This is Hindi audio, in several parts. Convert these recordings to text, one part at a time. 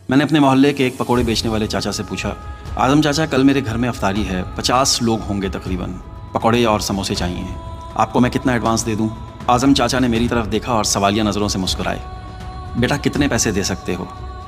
मैंने अपने मोहल्ले के एक पकोड़े बेचने वाले चाचा से पूछा, आज़म चाचा कल मेरे घर में अफ्तारी है, 50 लोग होंगे तकरीबन, पकोड़े और समोसे चाहिए, आपको मैं कितना एडवांस दे दूं? आज़म चाचा ने मेरी तरफ देखा और सवालिया नज़रों से मुस्कुराए। बेटा कितने पैसे दे सकते हो?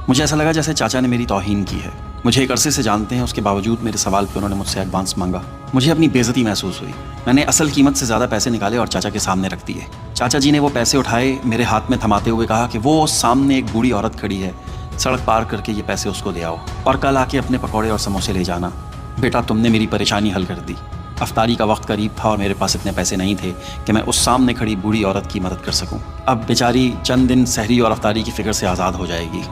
मुझे ऐसा लगा जैसे चाचा ने मेरी तौहीन की है। मुझे एक अरसे से जानते हैं, उसके बावजूद मेरे सवाल पे उन्होंने मुझसे एडवांस मांगा। मुझे अपनी बेइज्जती महसूस हुई। मैंने असल कीमत से ज़्यादा पैसे निकाले और चाचा के सामने रख दिए। चाचा जी ने वो पैसे उठाए, मेरे हाथ में थमाते हुए कहा कि वो सामने एक बूढ़ी औरत खड़ी है, सड़क पार करके ये पैसे उसको दे आओ और कल आके अपने पकौड़े और समोसे ले जाना। बेटा तुमने मेरी परेशानी हल कर दी। अफ्तारी का वक्त करीब था और मेरे पास इतने पैसे नहीं थे कि मैं उस सामने खड़ी बूढ़ी औरत की मदद कर सकूं। अब बेचारी चंद दिन सहरी और अफ्तारी की फ़िक्र से आज़ाद हो जाएगी।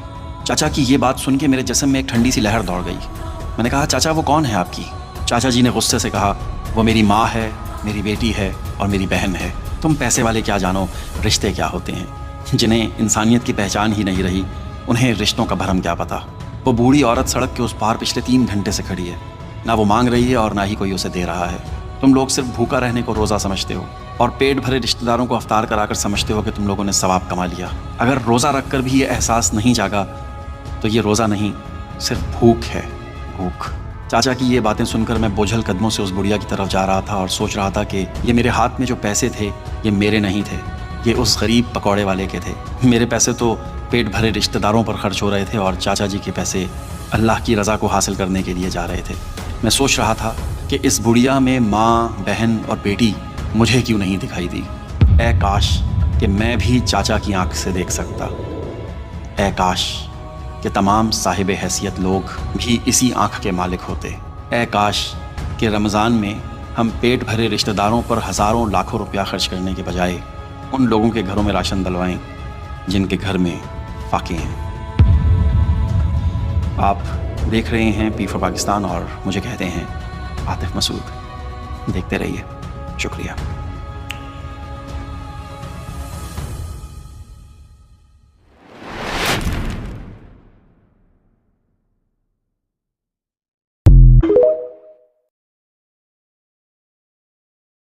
चाचा की ये बात सुन के मेरे जिस्म में एक ठंडी सी लहर दौड़ गई। मैंने कहा, चाचा वो कौन है आपकी? चाचा जी ने गुस्से से कहा, वो मेरी माँ है, मेरी बेटी है और मेरी बहन है। तुम पैसे वाले क्या जानो रिश्ते क्या होते हैं। जिन्हें इंसानियत की पहचान ही नहीं रही, उन्हें रिश्तों का भरम क्या पता। वो बूढ़ी औरत सड़क के उस पार पिछले 3 घंटे से खड़ी है, ना वो मांग रही है और ना ही कोई उसे दे रहा है। तुम लोग सिर्फ भूखा रहने को रोज़ा समझते हो और पेट भरे रिश्तेदारों को अफ्तार कराकर समझते हो कि तुम लोगों ने सवाब कमा लिया। अगर रोज़ा रख कर भी ये एहसास नहीं जागा तो ये रोज़ा नहीं, सिर्फ भूख है, भूख। चाचा की ये बातें सुनकर मैं बोझल कदमों से उस बुढ़िया की तरफ जा रहा था और सोच रहा था कि ये मेरे हाथ में जो पैसे थे ये मेरे नहीं थे, ये उस गरीब पकौड़े वाले के थे। मेरे पैसे तो पेट भरे रिश्तेदारों पर खर्च हो रहे थे और चाचा जी के पैसे अल्लाह की रज़ा को हासिल करने के लिए जा रहे थे। मैं सोच रहा था कि इस बुढ़िया में माँ, बहन और बेटी मुझे क्यों नहीं दिखाई दी। ऐ काश कि मैं भी चाचा की आंख से देख सकता। ऐ काश कि तमाम साहिब हैसियत लोग भी इसी आंख के मालिक होते। ऐ काश कि रमज़ान में हम पेट भरे रिश्तेदारों पर हज़ारों लाखों रुपया खर्च करने के बजाय उन लोगों के घरों में राशन डलवाएं जिनके घर में फाके हैं। आप देख रहे हैं P4 पाकिस्तान और मुझे कहते हैं आतिफ मसूद। देखते रहिए। शुक्रिया।